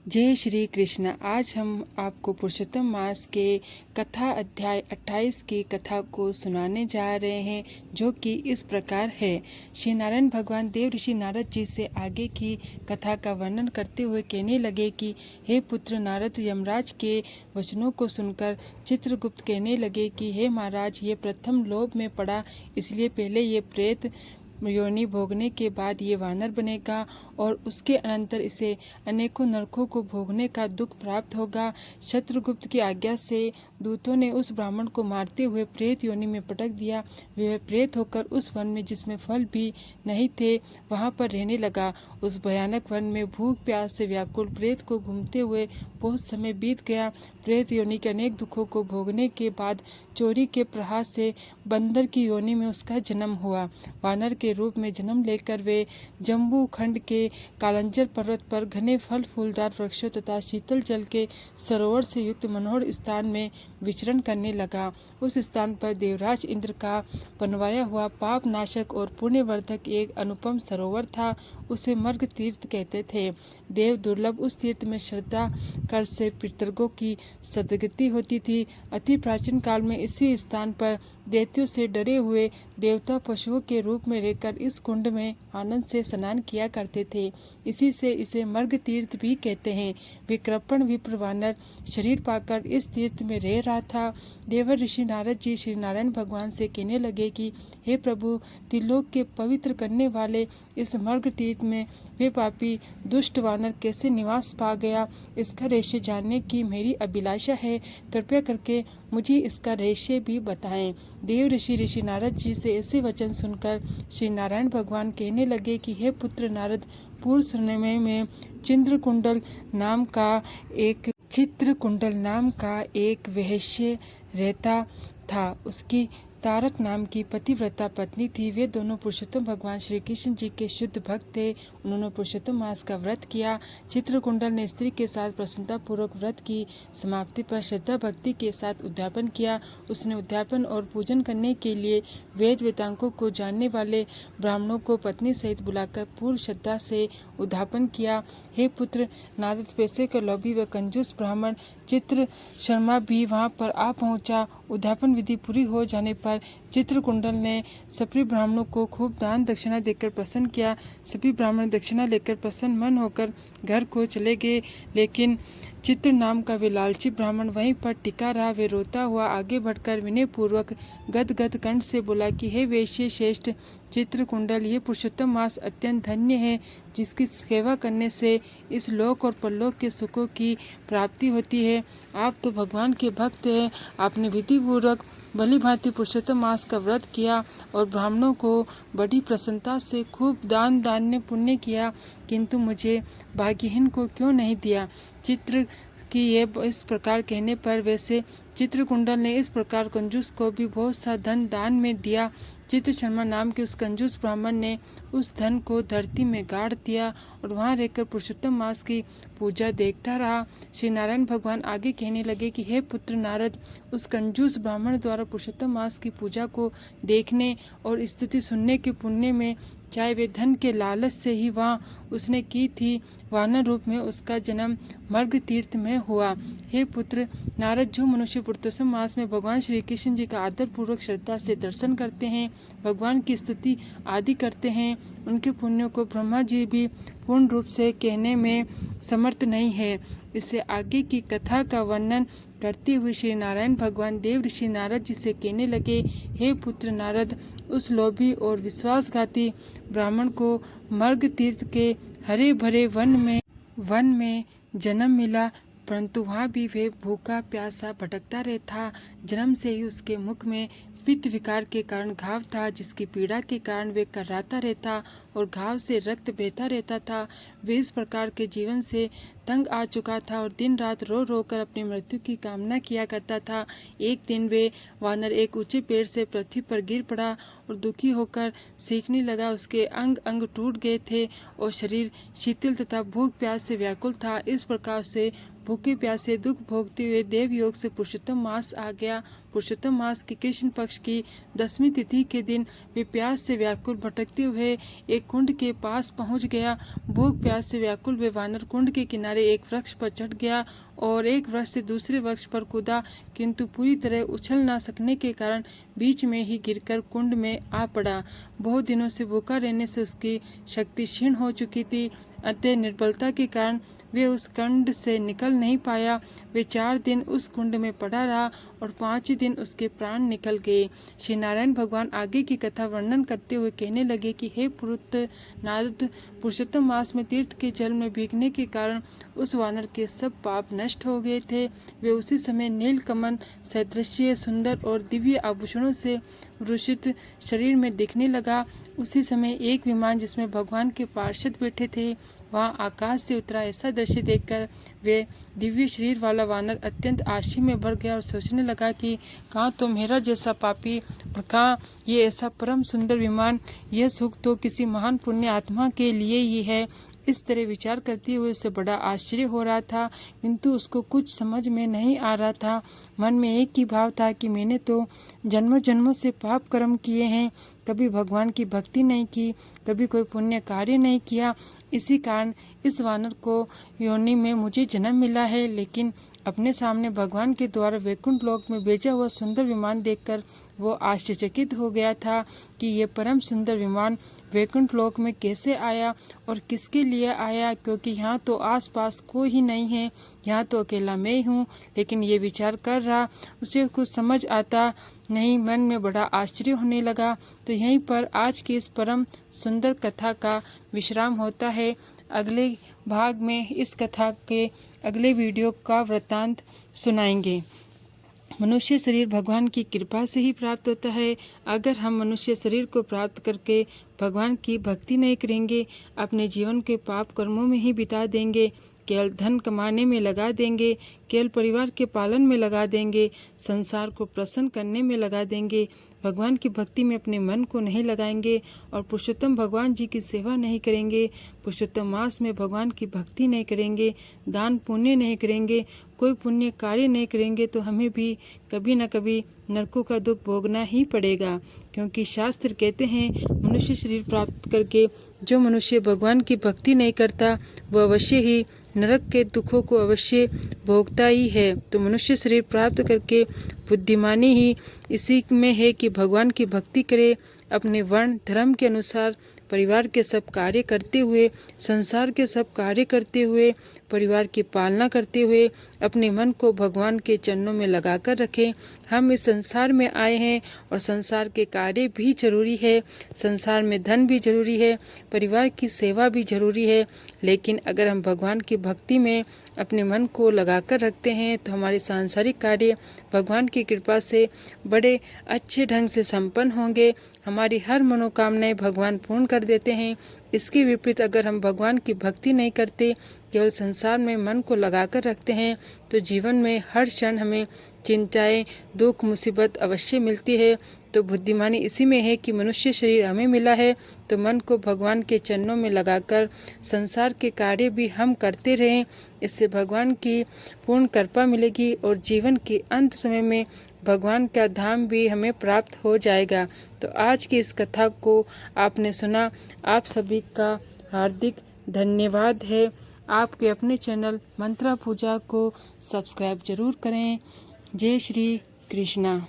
जय श्री कृष्ण। आज हम आपको पुरुषोत्तम मास के कथा अध्याय 28 की कथा को सुनाने जा रहे हैं, जो कि इस प्रकार है। श्री नारायण भगवान देव ऋषि नारद जी से आगे की कथा का वर्णन करते हुए कहने लगे कि हे पुत्र नारद, यमराज के वचनों को सुनकर चित्रगुप्त कहने लगे कि हे महाराज, ये प्रथम लोभ में पड़ा, इसलिए पहले ये प्रेत योनि भोगने के बाद ये वानर बनेगा और उसके अनंतर इसे अनेकों नरकों को भोगने का दुख प्राप्त होगा। शत्रुगुप्त की आज्ञा से दूतों ने उस ब्राह्मण को मारते हुए प्रेत योनि में पटक दिया। वह प्रेत होकर उस वन में, जिसमें फल भी नहीं थे, वहां पर रहने लगा। उस भयानक वन में भूख प्यास से व्याकुल प्रेत को घूमते हुए बहुत समय बीत गया। प्रेत योनि के अनेक दुखों को भोगने के बाद चोरी के प्रहार से बंदर की योनि में उसका जन्म हुआ। वानर के रूप में जन्म लेकर वे जम्बू खंड के कालंजर पर्वत पर घने फल फूलदार वृक्षों तथा शीतल जल के सरोवर से युक्त मनोहर स्थान में विचरण करने लगा। उस स्थान पर देवराज इंद्र का बनवाया हुआ पाप नाशक और पुण्यवर्धक एक अनुपम सरोवर था। उसे मर्ग तीर्थ कहते थे। देव दुर्लभ उस तीर्थ में श्रद्धा कर से पितृगों की सदगति होती थी। अति प्राचीन काल में इसी स्थान पर दैत्यों से डरे हुए देवता पशुओं के रूप में रहकर इस कुंड में आनंद से स्नान किया करते थे। इसी से इसे मर्ग तीर्थ भी कहते हैं। विकृपण विप्र वानर शरीर पाकर इस तीर्थ में रह रहा था। देवर ऋषि नारद जी श्री नारायण भगवान से कहने लगे कि हे प्रभु, त्रिलोक के पवित्र करने वाले इस मर्ग तीर्थ में वे पापी दुष्ट वानर कैसे निवास पा गया, इसका रहस्य जानने की मेरी अभिलाषा है। कृपया करके मुझे इसका रहस्य भी बताएं। देव ऋषि नारद जी से ऐसे वचन सुनकर श्री नारायण भगवान कहने लगे कि हे पुत्र नारद, पूर्व समय में चित्रकुंडल नाम का एक वैश्य रहता था। उसकी तारक नाम की पतिव्रता पत्नी थी। वे दोनों पुरुषोत्तम भगवान श्री कृष्ण जी के शुद्ध भक्त थे। उन्होंने पुरुषोत्तम मास का व्रत किया। चित्रकुंडल ने स्त्री के साथ प्रसन्नता पूर्वक व्रत की समाप्ति पर श्रद्धा भक्ति के साथ उद्यापन किया। उसने उद्यापन और पूजन करने के लिए वेद वेदांगों को जानने वाले ब्राह्मणों को पत्नी सहित बुलाकर पूर्व श्रद्धा से उद्यापन किया। हे पुत्र नारद, पैसे का लोभी व कंजूस ब्राह्मण चित्र शर्मा भी वहां पर आ पहुंचा। उद्यापन विधि पूरी हो जाने पर चित्रकुंडल ने सभी ब्राह्मणों को खूब दान दक्षिणा देकर प्रसन्न किया। सभी ब्राह्मण दक्षिणा लेकर प्रसन्न मन होकर घर को चले गए, लेकिन चित्र नाम का वे लालची ब्राह्मण वहीं पर टिका रहा। वे रोता हुआ आगे बढ़कर विनय पूर्वक गदगद कंठ से बोला कि हे वैश्य श्रेष्ठ चित्रकुंडल, ये पुरुषोत्तम मास अत्यंत धन्य है, जिसकी सेवा करने से इस लोक और परलोक के सुखों की प्राप्ति होती है। आप तो भगवान के भक्त हैं। आपने विधि पूर्वक भली भांति पुरुषोत्तम मास का व्रत किया और ब्राह्मणों को बड़ी प्रसन्नता से खूब दान दान्य पुण्य किया, किंतु मुझे भाग्यहीन को क्यों नहीं दिया। चित्र कि ये इस प्रकार कहने पर वैसे चित्रकुंडल ने इस प्रकार कंजूस को भी बहुत सा धन दान में दिया। चित्र शर्मा नाम के उस कंजूस ब्राह्मण ने उस धन को धरती में गाड़ दिया और वहां रहकर पुरुषोत्तम मास की पूजा देखता रहा। श्री नारायण भगवान आगे कहने लगे कि हे पुत्र नारद, उस कंजूस ब्राह्मण द्वारा पुरुषोत्तम मास की पूजा को देखने और स्तुति सुनने के पुण्य में, चाहे वे धन के लालच से ही वहाँ उसने की थी, वानर रूप में उसका जन्म मर्ग तीर्थ में हुआ। हे पुत्र नारद, जो मनुष्य पुरुषोत्तम मास में भगवान श्री कृष्ण जी का आदर पूर्वक श्रद्धा से दर्शन करते हैं, भगवान की स्तुति आदि करते हैं, उनके पुण्यों को ब्रह्मा जी भी पूर्ण रूप से कहने में समर्थ नहीं है। इससे आगे की कथा का वर्णन करते हुए श्री नारायण भगवान देव ऋषि नारद जी से कहने लगे, हे पुत्र नारद, उस लोभी और विश्वासघाती ब्राह्मण को मर्ग तीर्थ के हरे भरे वन में जन्म मिला, परंतु वहाँ भी वे भूखा प्यासा भटकता रहता। जन्म से ही उसके मुख में पित्त विकार के कारण घाव था, जिसकी पीड़ा के कारण वे कर्राता रहता और घाव से रक्त बहता रहता था। वे इस प्रकार के जीवन से तंग आ चुका था और दिन रात रो रो कर अपनी मृत्यु की कामना किया करता था। एक दिन वे वानर एक ऊंचे पेड़ से पृथ्वी पर गिर पड़ा और दुखी होकर सीखने लगा। उसके अंग अंग टूट गए थे और शरीर शीतल तथा भूख प्यास से व्याकुल था। इस प्रकार से भूखे प्यासे दुख भोगते हुए देवयोग से पुरुषोत्तम मास आ गया। पुरुषोत्तम मास के कृष्ण पक्ष की 10वीं तिथि के दिन वे प्यास से व्याकुल भटकते हुए एक कुंड के पास पहुंच गया। भूख प्यास से व्याकुल वे वानर कुंड के किनारे एक वृक्ष पर चढ़ गया और एक वृक्ष से दूसरे वृक्ष पर कूदा, किंतु पूरी तरह उछल न सकने के कारण बीच में ही गिरकर कुंड में आ पड़ा। बहुत दिनों से भूखा रहने से उसकी शक्ति क्षीण हो चुकी थी, अतः निर्बलता के कारण वे उस कुंड से निकल नहीं पाया। वे 4 दिन उस कुंड में पड़ा रहा और 5वें दिन उसके प्राण निकल गए। श्री नारायण भगवान आगे की कथा वर्णन करते हुए कहने लगे कि हे पुरुत्र नारद, पुरुषोत्तम मास में तीर्थ के जल में भीगने के कारण उस वानर के सब पाप नष्ट हो गए थे। वे उसी समय नीलकमल सदृश्य सुंदर और दिव्य आभूषणों से भूषित शरीर में दिखने लगा। उसी समय एक विमान जिसमें भगवान के पार्षद बैठे थे वहां आकाश से उतरा। ऐसा दृश्य देखकर वे दिव्य शरीर वाला वानर अत्यंत आश्चर्य में भर गया और सोचने लगा कि कहाँ तो मेरा जैसा पापी और कहाँ ये ऐसा परम सुंदर विमान। यह सुख तो किसी महान पुण्य आत्मा के लिए ही है। इस तरह विचार करते हुए उसे बड़ा आश्चर्य हो रहा था, किंतु उसको कुछ समझ में नहीं आ रहा था। मन में एक ही भाव था कि मैंने तो जन्मों जन्मों से पाप कर्म किए हैं, कभी भगवान की भक्ति नहीं की, कभी कोई पुण्य कार्य नहीं किया। इसी कारण इस वानर को योनि में मुझे जन्म मिला है। लेकिन अपने सामने भगवान के द्वारा वैकुंठ लोक में भेजा हुआ सुंदर विमान देखकर वो आश्चर्यचकित हो गया था कि ये परम सुंदर विमान वैकुंठ लोक में कैसे आया और किसके लिए आया, क्योंकि यहाँ तो आसपास कोई ही नहीं है, यहाँ तो अकेला मैं ही हूँ। लेकिन ये विचार कर रहा, उसे कुछ समझ आता नहीं, मन में बड़ा आश्चर्य होने लगा। तो यहीं पर आज की इस परम सुंदर कथा का विश्राम होता है। अगले भाग में इस कथा के अगले वीडियो का वृत्तांत सुनाएंगे। मनुष्य शरीर भगवान की कृपा से ही प्राप्त होता है। अगर हम मनुष्य शरीर को प्राप्त करके भगवान की भक्ति नहीं करेंगे, अपने जीवन के पाप कर्मों में ही बिता देंगे, केवल धन कमाने में लगा देंगे, केवल परिवार के पालन में लगा देंगे, संसार को प्रसन्न करने में लगा देंगे, भगवान की भक्ति में अपने मन को नहीं लगाएंगे और पुरुषोत्तम भगवान जी की सेवा नहीं करेंगे, पुरुषोत्तम मास में भगवान की भक्ति नहीं करेंगे, दान पुण्य नहीं करेंगे, कोई पुण्य कार्य नहीं करेंगे, तो हमें भी कभी न कभी नरकों का दुख भोगना ही पड़ेगा। क्योंकि शास्त्र कहते हैं मनुष्य शरीर प्राप्त करके जो मनुष्य भगवान की भक्ति नहीं करता वह अवश्य ही नरक के दुखों को अवश्य भोगता ही है। तो मनुष्य शरीर प्राप्त करके बुद्धिमानी ही इसी में है कि भगवान की भक्ति करे, अपने वर्ण धर्म के अनुसार परिवार के सब कार्य करते हुए, संसार के सब कार्य करते हुए, परिवार की पालना करते हुए अपने मन को भगवान के चरणों में लगाकर रखें। हम इस संसार में आए हैं और संसार के कार्य भी जरूरी है, संसार में धन भी जरूरी है, परिवार की सेवा भी जरूरी है। लेकिन अगर हम भगवान की भक्ति में अपने मन को लगाकर रखते हैं तो हमारे सांसारिक कार्य भगवान की कृपा से बड़े अच्छे ढंग से संपन्न होंगे। हमारी हर मनोकामनाएं भगवान पूर्ण कर देते हैं। इसके विपरीत अगर हम भगवान की भक्ति नहीं करते, केवल संसार में मन को लगाकर रखते हैं, तो जीवन में हर क्षण हमें चिंताएं, दुख, मुसीबत अवश्य मिलती है। तो बुद्धिमानी इसी में है कि मनुष्य शरीर हमें मिला है तो मन को भगवान के चरणों में लगाकर संसार के कार्य भी हम करते रहें। इससे भगवान की पूर्ण कृपा मिलेगी और जीवन के अंत समय में भगवान का धाम भी हमें प्राप्त हो जाएगा। तो आज की इस कथा को आपने सुना, आप सभी का हार्दिक धन्यवाद है। आपके अपने चैनल मंत्रा पूजा को सब्सक्राइब जरूर करें। जय श्री कृष्णा।